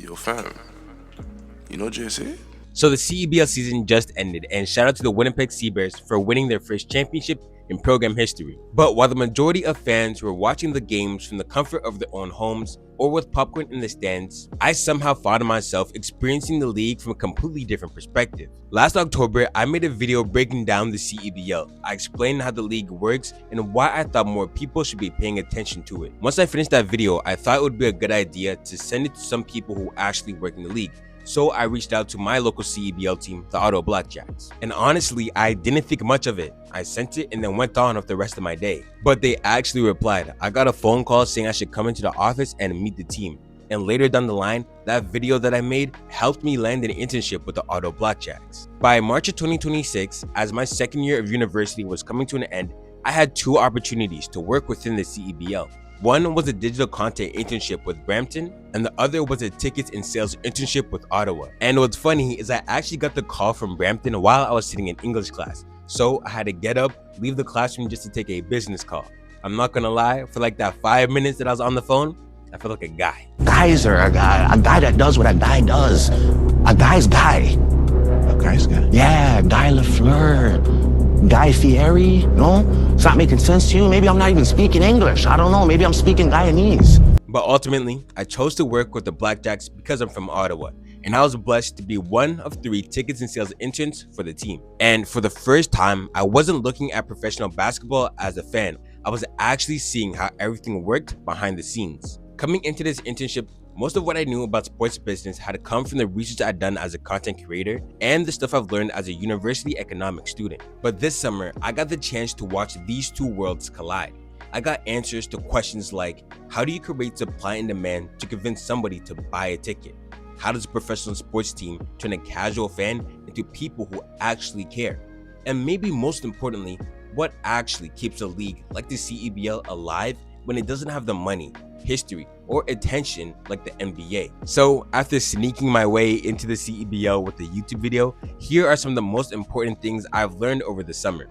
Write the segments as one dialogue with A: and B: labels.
A: Yo, fam, you know JSA?
B: So the CEBL season just ended, and shout out to the Winnipeg Seabears for winning their first championship in program history. But while the majority of fans were watching the games from the comfort of their own homes or with popcorn in the stands, I somehow found myself experiencing the league from a completely different perspective. Last October, I made a video breaking down the CEBL. I explained how the league works and why I thought more people should be paying attention to it. Once I finished that video, I thought it would be a good idea to send it to some people who actually work in the league. So I reached out to my local CEBL team, the Ottawa Blackjacks. And honestly, I didn't think much of it. I sent it and then went on with the rest of my day. But they actually replied. I got a phone call saying I should come into the office and meet the team. And later down the line, that video that I made helped me land an internship with the Ottawa Blackjacks. By March of 2026, as my second year of university was coming to an end, I had two opportunities to work within the CEBL. One was a digital content internship with Brampton, and the other was a tickets and sales internship with Ottawa. And what's funny is I actually got the call from Brampton while I was sitting in English class. So I had to get up, leave the classroom just to take a business call. I'm not gonna lie, for like that 5 minutes that I was on the phone, I felt like a guy.
C: Guys are a guy that does what a guy does. A guy's guy.
A: A guy's guy?
C: Yeah, Guy Lafleur. Guy Fieri, no? It's not making sense to you? Maybe I'm not even speaking English. I don't know. Maybe I'm speaking Guyanese.
B: But ultimately, I chose to work with the Blackjacks because I'm from Ottawa, and I was blessed to be one of 3 tickets and sales interns for the team. And for the first time, I wasn't looking at professional basketball as a fan. I was actually seeing how everything worked behind the scenes. Coming into this internship, most of what I knew about sports business had come from the research I'd done as a content creator and the stuff I've learned as a university economics student. But this summer, I got the chance to watch these two worlds collide. I got answers to questions like, how do you create supply and demand to convince somebody to buy a ticket? How does a professional sports team turn a casual fan into people who actually care? And maybe most importantly, what actually keeps a league like the CEBL alive when it doesn't have the money, history, or attention like the NBA. So after sneaking my way into the CEBL with the YouTube video, here are some of the most important things I've learned over the summer.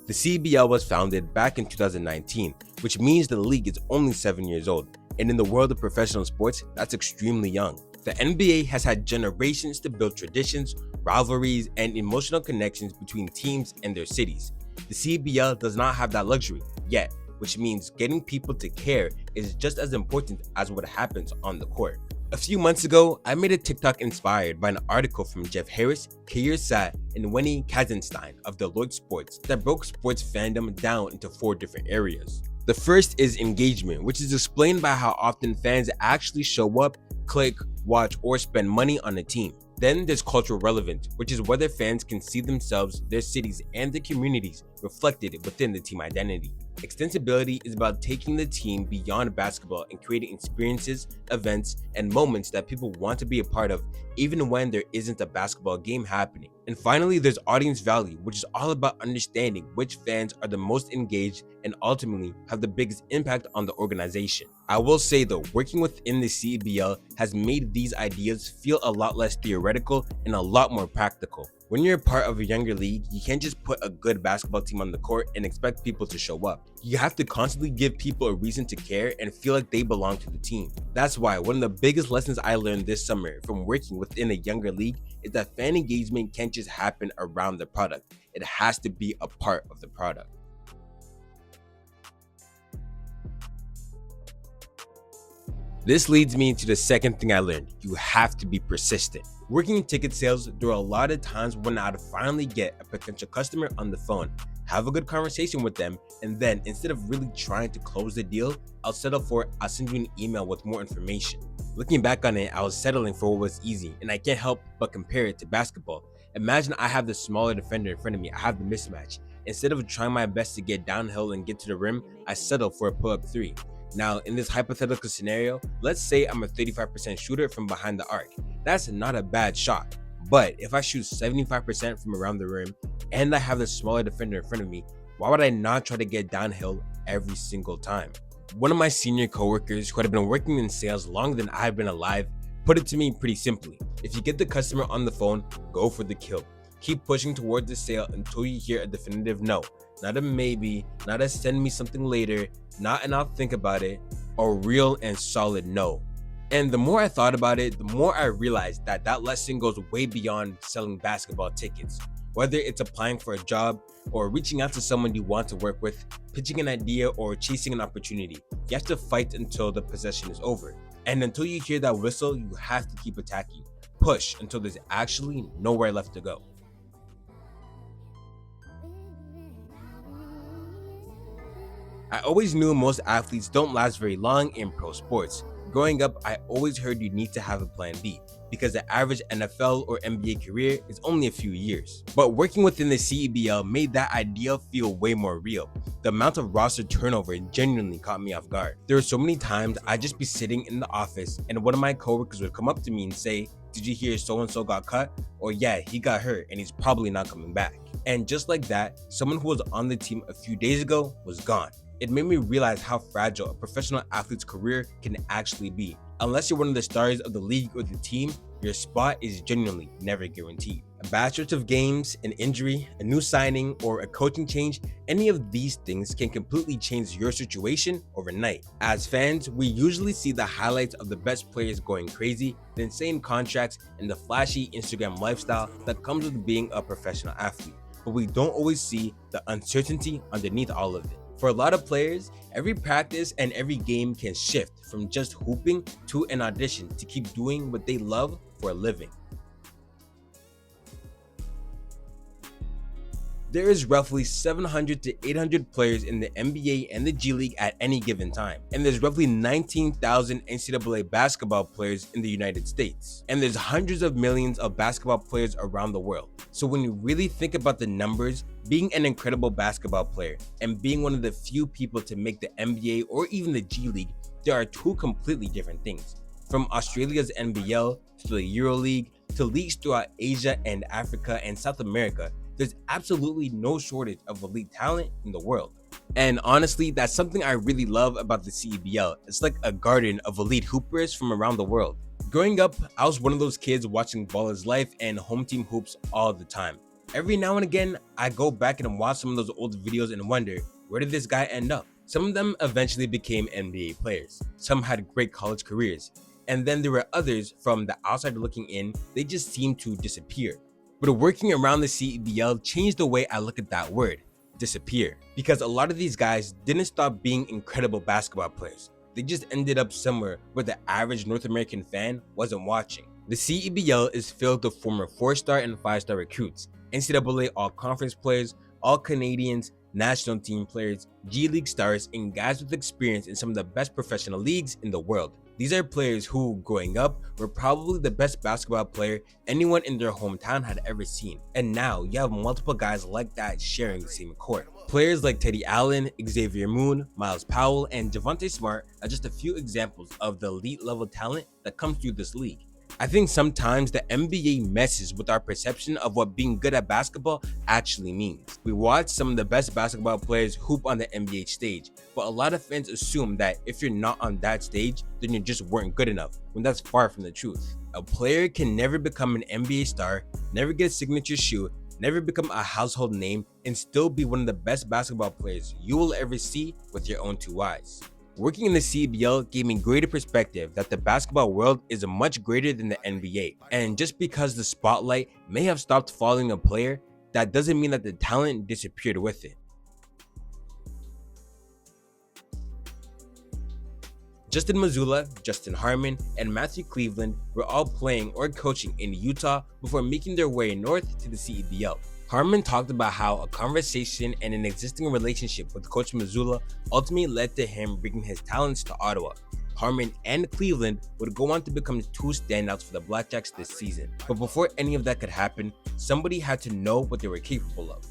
B: The CEBL was founded back in 2019, which means the league is only 7 years old. And in the world of professional sports, that's extremely young. The NBA has had generations to build traditions, rivalries, and emotional connections between teams and their cities. The CEBL does not have that luxury yet, which means getting people to care is just as important as what happens on the court. A few months ago, I made a TikTok inspired by an article from Jeff Harris, Kair Sat, and Wendy Kazenstein of Deloitte Sports that broke sports fandom down into 4 different areas. The first is engagement, which is explained by how often fans actually show up, click, watch, or spend money on a team. Then there's cultural relevance, which is whether fans can see themselves, their cities, and their communities reflected within the team identity. Extensibility is about taking the team beyond basketball and creating experiences, events, and moments that people want to be a part of even when there isn't a basketball game happening. And finally, there's audience value, which is all about understanding which fans are the most engaged and ultimately have the biggest impact on the organization. I will say though, working within the CEBL has made these ideas feel a lot less theoretical and a lot more practical. When you're a part of a younger league, you can't just put a good basketball team on the court and expect people to show up. You have to constantly give people a reason to care and feel like they belong to the team. That's why one of the biggest lessons I learned this summer from working within a younger league is that fan engagement can't just happen around the product. It has to be a part of the product. This leads me to the second thing I learned. You have to be persistent. Working in ticket sales, there are a lot of times when I'd finally get a potential customer on the phone, have a good conversation with them, and then instead of really trying to close the deal, I'll send you an email with more information. Looking back on it, I was settling for what was easy, and I can't help but compare it to basketball. Imagine I have the smaller defender in front of me, I have the mismatch. Instead of trying my best to get downhill and get to the rim, I settle for a pull-up 3. Now, in this hypothetical scenario, let's say I'm a 35% shooter from behind the arc. That's not a bad shot. But if I shoot 75% from around the rim and I have the smaller defender in front of me, why would I not try to get downhill every single time? One of my senior coworkers who had been working in sales longer than I've been alive put it to me pretty simply. If you get the customer on the phone, go for the kill. Keep pushing towards the sale until you hear a definitive no. Not a maybe, not a send me something later, not an I'll think about it. A real and solid no. And the more I thought about it, the more I realized that that lesson goes way beyond selling basketball tickets. Whether it's applying for a job or reaching out to someone you want to work with, pitching an idea or chasing an opportunity, you have to fight until the possession is over. And until you hear that whistle, you have to keep attacking. Push until there's actually nowhere left to go. I always knew most athletes don't last very long in pro sports. Growing up, I always heard you need to have a plan B because the average NFL or NBA career is only a few years. But working within the CEBL made that idea feel way more real. The amount of roster turnover genuinely caught me off guard. There were so many times I'd just be sitting in the office and one of my coworkers would come up to me and say, "Did you hear so-and-so got cut?" Or "Yeah, he got hurt and he's probably not coming back." And just like that, someone who was on the team a few days ago was gone. It made me realize how fragile a professional athlete's career can actually be. Unless you're one of the stars of the league or the team, your spot is genuinely never guaranteed. A bad stretch of games, an injury, a new signing, or a coaching change, any of these things can completely change your situation overnight. As fans, we usually see the highlights of the best players going crazy, the insane contracts, and the flashy Instagram lifestyle that comes with being a professional athlete. But we don't always see the uncertainty underneath all of it. For a lot of players, every practice and every game can shift from just hooping to an audition to keep doing what they love for a living. There is roughly 700 to 800 players in the NBA and the G League at any given time. And there's roughly 19,000 NCAA basketball players in the United States. And there's hundreds of millions of basketball players around the world. So when you really think about the numbers, being an incredible basketball player and being one of the few people to make the NBA or even the G League, there are two completely different things. From Australia's NBL to the EuroLeague to leagues throughout Asia and Africa and South America, there's absolutely no shortage of elite talent in the world. And honestly, that's something I really love about the CEBL. It's like a garden of elite hoopers from around the world. Growing up, I was one of those kids watching Ball is Life and Home Team Hoops all the time. Every now and again, I go back and watch some of those old videos and wonder, where did this guy end up? Some of them eventually became NBA players. Some had great college careers. And then there were others, from the outside looking in, they just seemed to disappear. But working around the CEBL changed the way I look at that word, disappear. Because a lot of these guys didn't stop being incredible basketball players. They just ended up somewhere where the average North American fan wasn't watching. The CEBL is filled with former 4-star and 5-star recruits, NCAA all-conference players, all-Canadians, national team players, G League stars, and guys with experience in some of the best professional leagues in the world. These are players who, growing up, were probably the best basketball player anyone in their hometown had ever seen. And now, you have multiple guys like that sharing the same court. Players like Teddy Allen, Xavier Moon, Miles Powell, and Javonte Smart are just a few examples of the elite level talent that comes through this league. I think sometimes the NBA messes with our perception of what being good at basketball actually means. We watch some of the best basketball players hoop on the NBA stage, but a lot of fans assume that if you're not on that stage, then you just weren't good enough, when that's far from the truth. A player can never become an NBA star, never get a signature shoe, never become a household name, and still be one of the best basketball players you will ever see with your own two eyes. Working in the CEBL gave me greater perspective that the basketball world is much greater than the NBA. And just because the spotlight may have stopped following a player, that doesn't mean that the talent disappeared with it. Justin Mazzulla, Justin Harmon, and Matthew Cleveland were all playing or coaching in Utah before making their way north to the CEBL. Harmon talked about how a conversation and an existing relationship with Coach Mazzulla ultimately led to him bringing his talents to Ottawa. Harmon and Cleveland would go on to become two standouts for the Blackjacks this season. But before any of that could happen, somebody had to know what they were capable of.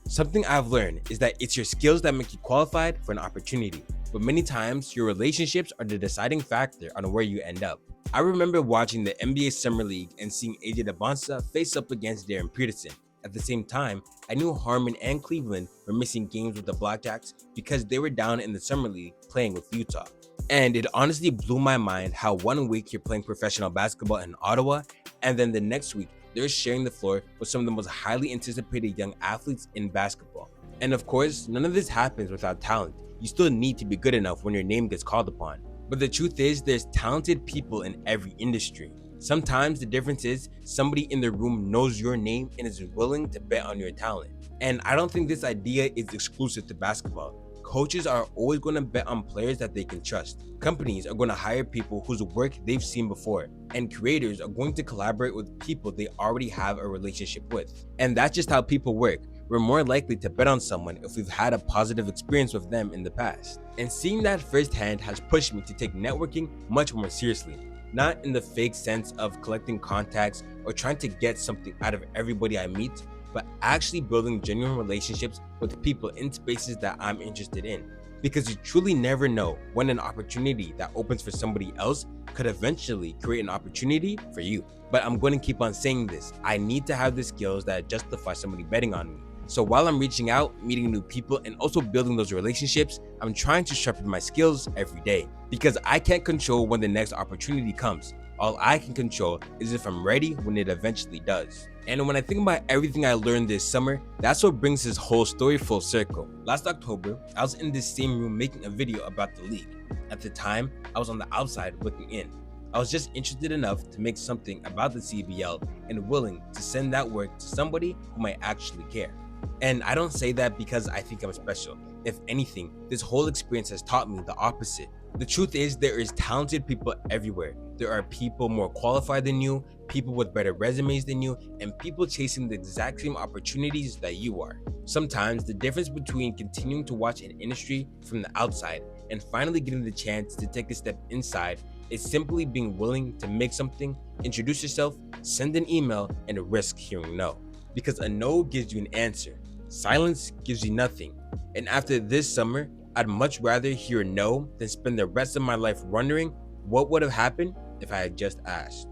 B: Something I've learned is that it's your skills that make you qualified for an opportunity, but many times your relationships are the deciding factor on where you end up. I remember watching the NBA Summer League and seeing AJ DeBonsa face up against Darren Peterson. At the same time, I knew Harmon and Cleveland were missing games with the Blackjacks because they were down in the Summer League playing with Utah. And it honestly blew my mind how 1 week you're playing professional basketball in Ottawa, and then the next week they're sharing the floor with some of the most highly anticipated young athletes in basketball. And of course, none of this happens without talent. You still need to be good enough when your name gets called upon. But the truth is, there's talented people in every industry. Sometimes the difference is somebody in the room knows your name and is willing to bet on your talent. And I don't think this idea is exclusive to basketball. Coaches are always going to bet on players that they can trust. Companies are going to hire people whose work they've seen before. And creators are going to collaborate with people they already have a relationship with. And that's just how people work. We're more likely to bet on someone if we've had a positive experience with them in the past. And seeing that firsthand has pushed me to take networking much more seriously. Not in the fake sense of collecting contacts or trying to get something out of everybody I meet, but actually building genuine relationships with people in spaces that I'm interested in. Because you truly never know when an opportunity that opens for somebody else could eventually create an opportunity for you. But I'm going to keep on saying this. I need to have the skills that justify somebody betting on me. So while I'm reaching out, meeting new people, and also building those relationships, I'm trying to sharpen my skills every day. Because I can't control when the next opportunity comes. All I can control is if I'm ready when it eventually does. And when I think about everything I learned this summer, that's what brings this whole story full circle. Last October, I was in this same room making a video about the league. At the time, I was on the outside looking in. I was just interested enough to make something about the CBL and willing to send that work to somebody who might actually care. And I don't say that because I think I'm special. If anything, this whole experience has taught me the opposite. The truth is, there is talented people everywhere. There are people more qualified than you, people with better resumes than you, and people chasing the exact same opportunities that you are. Sometimes the difference between continuing to watch an industry from the outside and finally getting the chance to take a step inside is simply being willing to make something, introduce yourself, send an email, and risk hearing no. Because a no gives you an answer, silence gives you nothing. And after this summer, I'd much rather hear no than spend the rest of my life wondering what would have happened if I had just asked.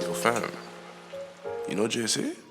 A: Yo, fam. You know JC?